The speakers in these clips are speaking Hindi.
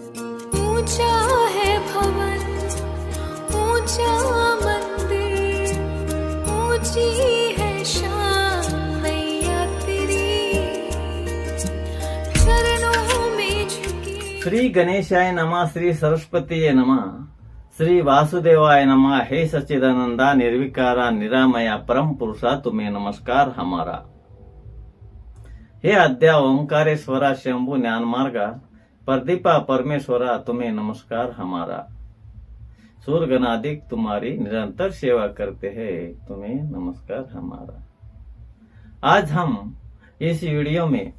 ऊंचा है भवन, ऊंचा मंदिर, ऊंची है शान मैया तेरी, चरणों में झुकी। श्री गणेशाय नमः, श्री सरस्वतीये नमः, श्री वासुदेवाय नमः। हे सच्चिदानंदा निर्विकारा निरामया परम पुरुषा तुम्हें नमस्कार हमारा। हे अद्या ओंकारेश्वरा शंभु ज्ञान मार्गा प्रदीपा परमेश्वरा तुम्हें नमस्कार हमारा। सूर्य गणाधिक तुम्हारी निरंतर सेवा करते हैं, तुम्हें नमस्कार हमारा। आज हम इस वीडियो में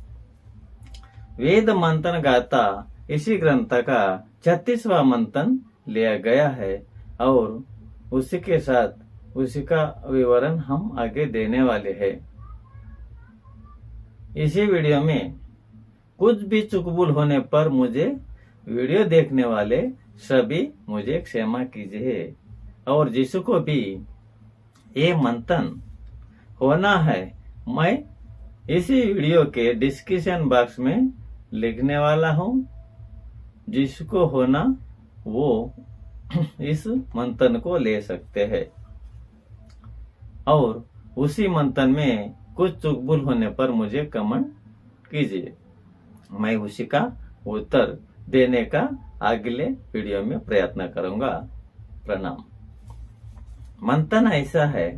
वेद मंथन गाथा इसी ग्रंथ का 36वां मंथन लिया गया है और उसी के साथ उसी का विवरण हम आगे देने वाले हैं। इसी वीडियो में कुछ भी चुकबुल होने पर मुझे वीडियो देखने वाले सभी मुझे क्षमा कीजिए और जिसको भी ये मंथन होना है मैं इसी वीडियो के डिस्क्रिप्शन बॉक्स में लिखने वाला हूँ। जिसको होना वो इस मंथन को ले सकते हैं और उसी मंथन में कुछ चुकबुल होने पर मुझे कमेंट कीजिए, मैं उसी का उत्तर देने का अगले वीडियो में प्रयत्न करूंगा। प्रणाम। मंथन ऐसा है,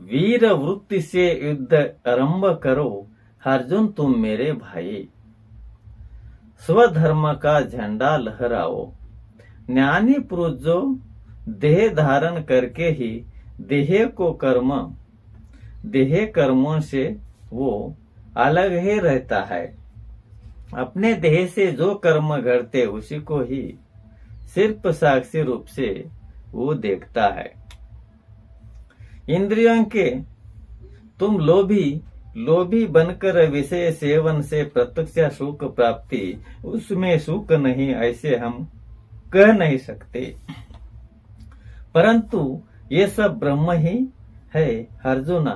वीर वृत्ति से युद्ध आरंभ करो अर्जुन तुम मेरे भाई, स्वधर्म का झंडा लहराओ, ज्ञानी पुरुष जो देह धारण करके ही देह को देह कर्मों से वो अलग ही रहता है। अपने देह से जो कर्म घड़ते उसी को ही सिर्फ साक्षी रूप से वो देखता है। इंद्रियों के तुम लोभी बनकर विषय सेवन से प्रत्यक्ष सुख प्राप्ति उसमें सुख नहीं ऐसे हम कह नहीं सकते, परंतु ये सब ब्रह्म ही है। अर्जुना,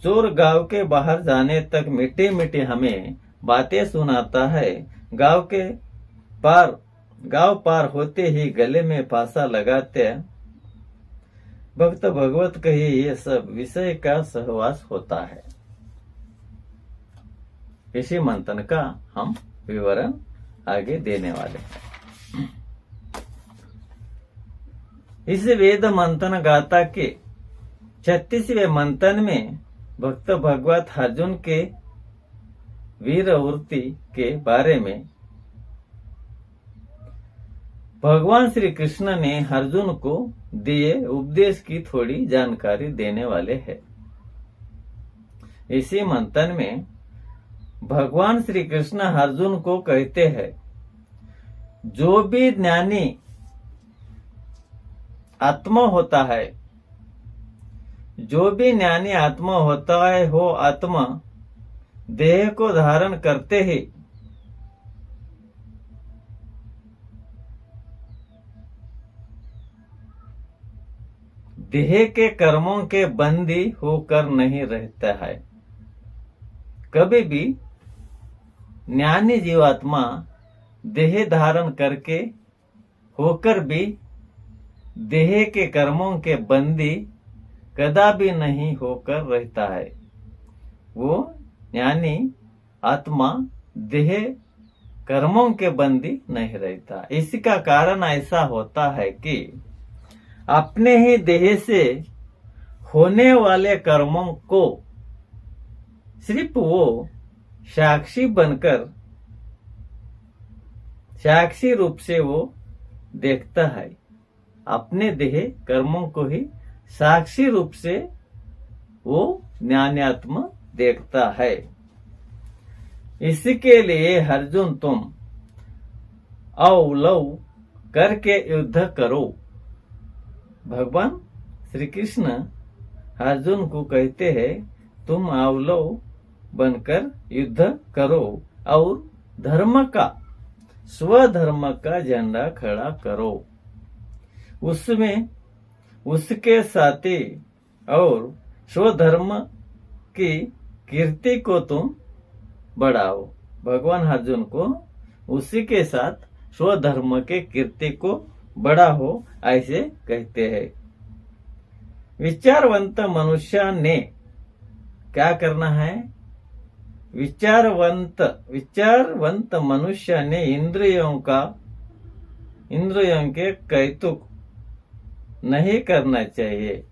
चोर गांव के बाहर जाने तक मीठे मीठे हमें बातें सुनाता है, गांव पार होते ही गले में फांसा लगाते भक्त भगवत कहे ये सब विषय का सहवास होता है। इसी मंथन का हम विवरण आगे देने वाले हैं। इस वेद मंथन गाथा के 36वें मंथन में भक्त भगवत अर्जुन के वीर वृत्ति के बारे में भगवान श्री कृष्ण ने अर्जुन को दिए उपदेश की थोड़ी जानकारी देने वाले हैं। इसी मंथन में भगवान श्री कृष्ण अर्जुन को कहते हैं, जो भी ज्ञानी आत्मा होता है, जो भी ज्ञानी आत्मा होता है वो आत्मा देह को धारण करते ही देह के कर्मों के बंदी होकर नहीं रहता है। कभी भी ज्ञानी जीवात्मा देह धारण करके होकर भी देह के कर्मों के बंदी कदापि नहीं होकर रहता है। वो यानी आत्मा देह कर्मों के बंदी नहीं रहता। इसका कारण ऐसा होता है कि अपने ही देह से होने वाले कर्मों को सिर्फ वो साक्षी बनकर साक्षी रूप से वो देखता है। अपने देह कर्मों को ही साक्षी रूप से वो ज्ञानात्मा देखता है। इसके लिए अर्जुन तुम अवलव करके युद्ध करो। भगवान श्री कृष्ण अर्जुन को कहते हैं, तुम अवलव बनकर युद्ध करो और धर्म का स्वधर्म का झंडा खड़ा करो, उसमें उसके साथी और स्वधर्म की कीर्ति को तुम बढ़ाओ। भगवान अर्जुन को उसी के साथ स्वधर्म के कीर्ति को बड़ा हो, ऐसे कहते हैं। विचारवंत मनुष्य ने क्या करना है? विचारवंत मनुष्य ने इंद्रियों के कौतुक नहीं करना चाहिए,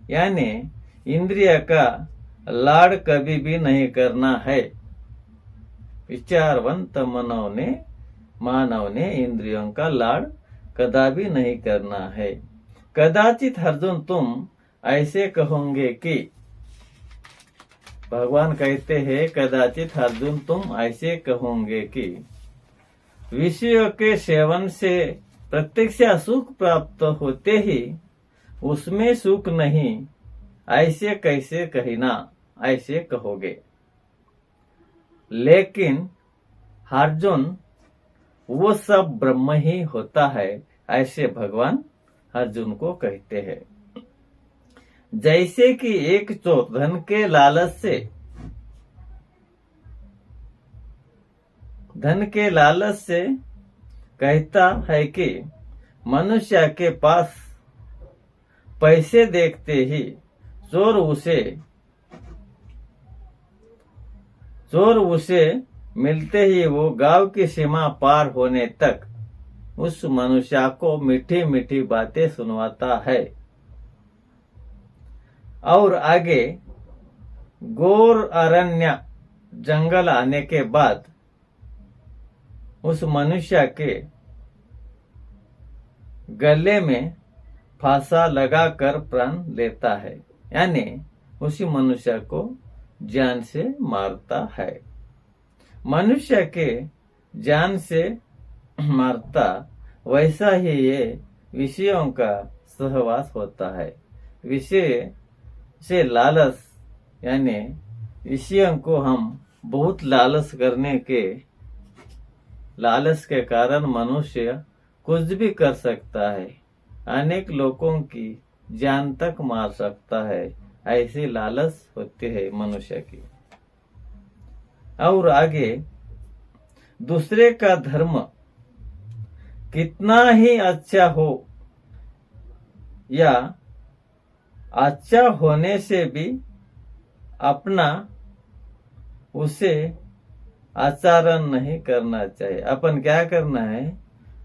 यानी इंद्रिय का लाड़ कभी भी नहीं करना है। विचारवंत मानव ने इंद्रियों का लाड़ कदापि नहीं करना है। कदाचित अर्जुन तुम ऐसे कहोगे कि, भगवान कहते हैं कदाचित अर्जुन तुम ऐसे कहोगे कि विषयों के सेवन से प्रत्यक्ष सुख प्राप्त होते ही उसमें सुख नहीं, ऐसे कैसे कहना, ऐसे कहोगे। लेकिन अर्जुन वो सब ब्रह्म ही होता है, ऐसे भगवान अर्जुन को कहते हैं। जैसे कि एक चोर धन के लालच से कहता है कि मनुष्य के पास पैसे देखते ही चोर उसे मिलते ही वो गांव की सीमा पार होने तक उस मनुष्य को मीठी मीठी बातें सुनवाता है, और आगे घोर अरण्य जंगल आने के बाद उस मनुष्य के गले में फांसा लगाकर प्राण लेता है, यानी उसी मनुष्य को जान से मारता है। मनुष्य के जान से मारता, वैसा ही ये विषयों का सहवास होता है। विषय से लालच, यानी विषयों को हम बहुत लालच के कारण मनुष्य कुछ भी कर सकता है, अनेक लोगों की जान तक मार सकता है, ऐसी लालच होती है मनुष्य की। और आगे दूसरे का धर्म कितना ही अच्छा हो या अच्छा होने से भी अपना उसे आचरण नहीं करना चाहिए। अपन क्या करना है?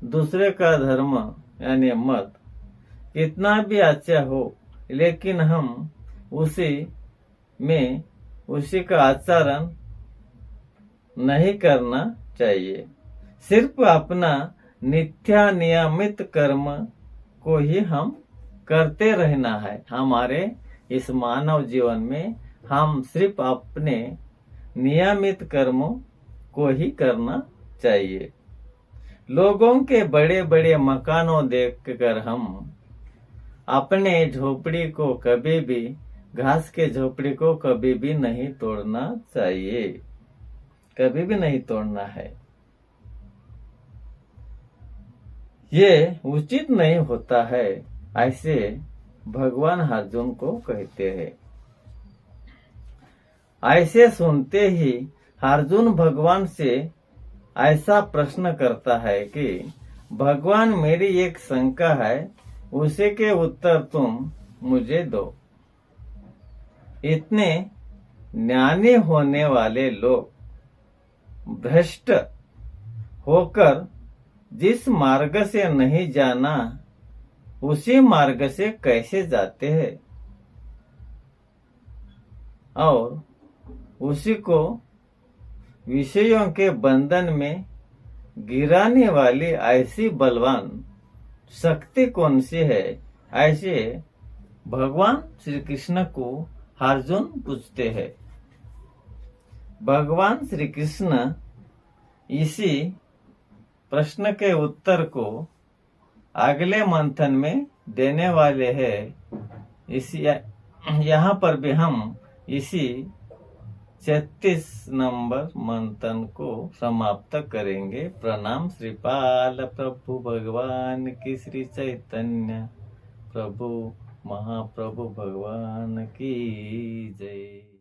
दूसरे का धर्म यानी मत कितना भी अच्छा हो, लेकिन हम उसी का आचरण नहीं करना चाहिए। सिर्फ अपना नित्य नियमित कर्म को ही हम करते रहना है। हमारे इस मानव जीवन में हम सिर्फ अपने नियमित कर्मों को ही करना चाहिए। लोगों के बड़े बड़े मकानों देखकर हम अपने झोपड़ी को कभी भी, घास के झोपड़ी को कभी भी नहीं तोड़ना चाहिए, कभी भी नहीं तोड़ना है। ये उचित नहीं होता है, ऐसे भगवान अर्जुन को कहते हैं। ऐसे सुनते ही अर्जुन भगवान से ऐसा प्रश्न करता है कि भगवान, मेरी एक शंका है, उसे के उत्तर तुम मुझे दो। इतने ज्ञानी होने वाले लोग भ्रष्ट होकर जिस मार्ग से नहीं जाना, उसी मार्ग से कैसे जाते हैं और उसी को विषयों के बंधन में गिराने वाली ऐसी बलवान शक्ति कौन सी है? ऐसे भगवान श्री कृष्ण को अर्जुन पूछते हैं। भगवान श्री कृष्ण इसी प्रश्न के उत्तर को अगले मंथन में देने वाले हैं। यहाँ पर भी हम इसी 36 नंबर मंथन को समाप्त करेंगे। प्रणाम श्रीपाल प्रभु भगवान की, श्री चैतन्य प्रभु महाप्रभु भगवान की जय।